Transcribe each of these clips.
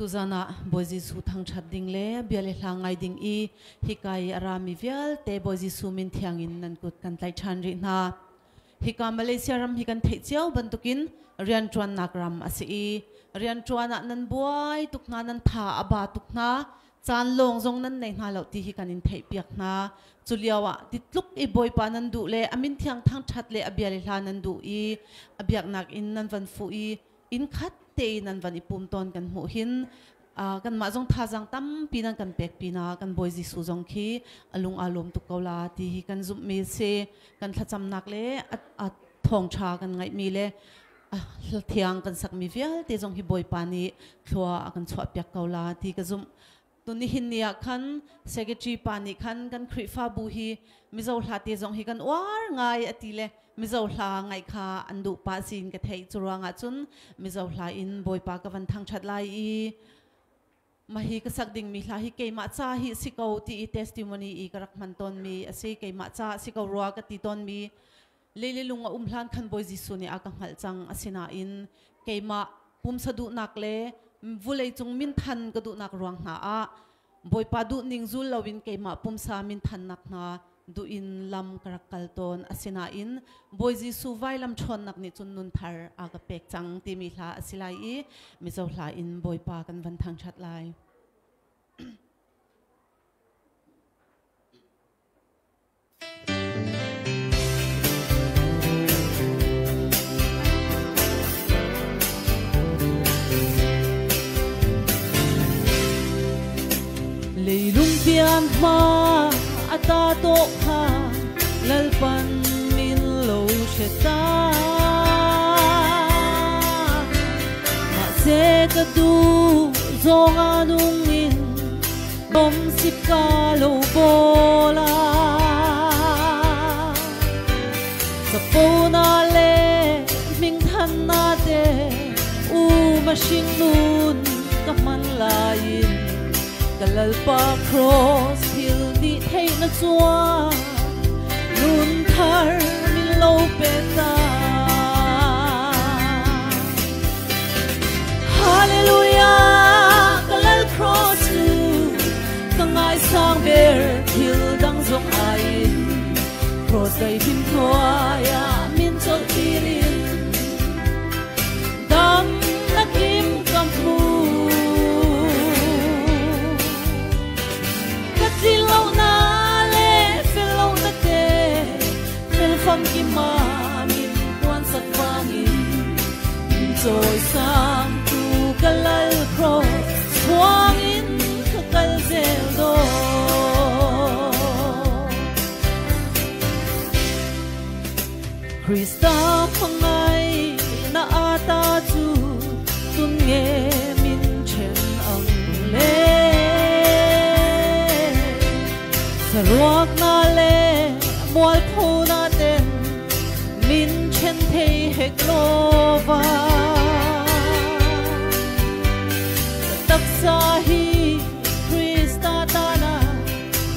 tuzana bozi su thang chat ding le biale hlangai ding I hikai arami vial te bozi su min thiangin nan kut kan tlai than ri na hika Malaysia ram hikan thei chiao bantukin rian chuan nakram asi rian chuana nan buai tukna nan tha aba tukna chan long zong nan nei na lo ti hikan in thei piak na chuliawa titluk I boy pa nan du le amin thiang thang chat le abiale hla nan du I abiak nak in nan van fu I in khat te nan van ipum ton kan mu hin kan ma jong tha jang tam pinan kan pek pina kan boy ji su jong khi alung alom tu kola ti hi kan zum me se kan thacham nak le at thong tha kan ngai mi le thiang kan sak mi vial te jong hi boy pani thwa kan chwa pyak kola ti ka zum tuni hin nia khan secretary pani khan kan khri fa bu hi mizo hla te jong hi kan war ngai atile mizo hla ngai kha andu pa sin ka thei churawanga chun mizo hla in boy pa ka van thang that lai I mahi ka sak ding mi hla hi keima cha hi siko ti testimony I karak man ton mi ase keima cha siko ruwa ka ti ton mi lele lunga hlan khan boy ji su ni aka ngal chang asina in keima pum sadu nak le vulei chung min than ka du nak ruang na a boy pa du ningzul lawin keima pum sa min than nak na du in lam karakal ton asina in boy ji su vai lam thon nak ni chun nun thar aga pek chang ti mi hla asilai I mi zo hla in boy pa kan van thang that lai leilung pian ma ata to ha lalpan min lo sheta ma se ka du zong anung in bom sip ka lo bola sa pona le ming than na te u ma shing nun ka man lain kalal pa cross hill di thei na chua nun thar min lo peta hallelujah kalal cross nu kangai sang ber hill dang zong ai cross dai him thoa ya min chol tirin dam nakim kampu Silaw na le, silaw na te Filfam ki mamin, kuwan sa kwangin Joy sang tu kalal cross Swangin kakal zeldo Krista pangay na ata tu Tunge min chen ang le Saruak na le, mual po natin Min chen thei hek lova Sa taksa hi Krista tana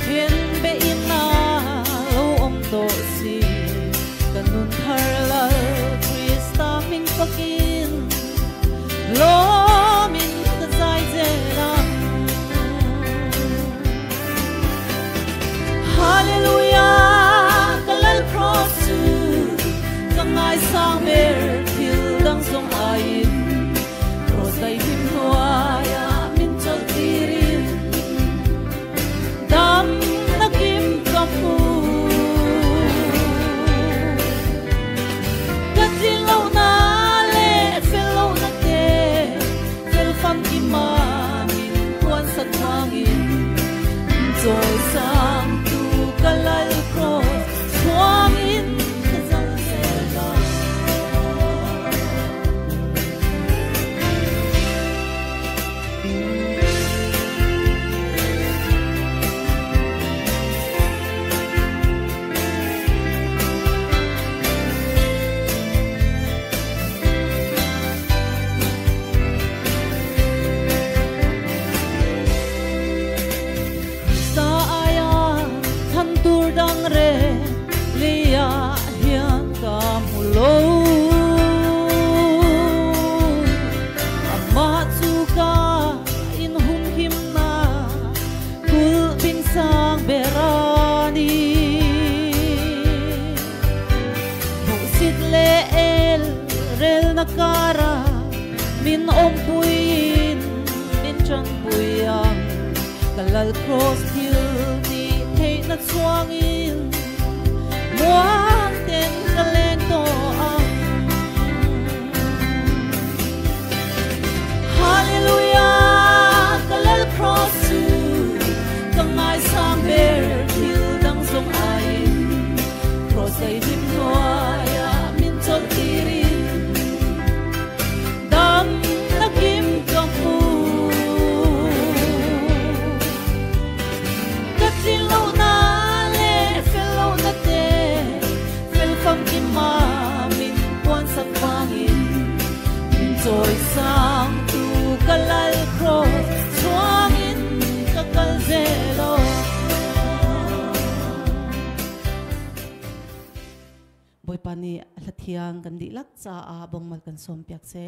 Hien be ina lo om to si Kanun harlal Krista min pakin Lo min kazay zelang Hallelujah, kalal cross tu, kangai sang ber hill dang song ain, cross dai him noaya min chol tirin, dam nakim kapu, katilaw na le, filaw na te, filfam imamin, kuwan sa twangin, joy sang kalal cross swangin kazal zela kara min om puin min chang puyang kalal cross hill ni thei na chuang in muang ten kaleng to ang hallelujah kalal cross tu kangai sang ber hill dang song ai cross ai dim noya min chol tirin dam nakim kamu katsilo na le fellow na te fel fam kim ma min kwan sa pangin min joy sang tu kalal cross chuangin kakal zelo boy pani lathiang kan di lak cha a bong mal kan som pyak se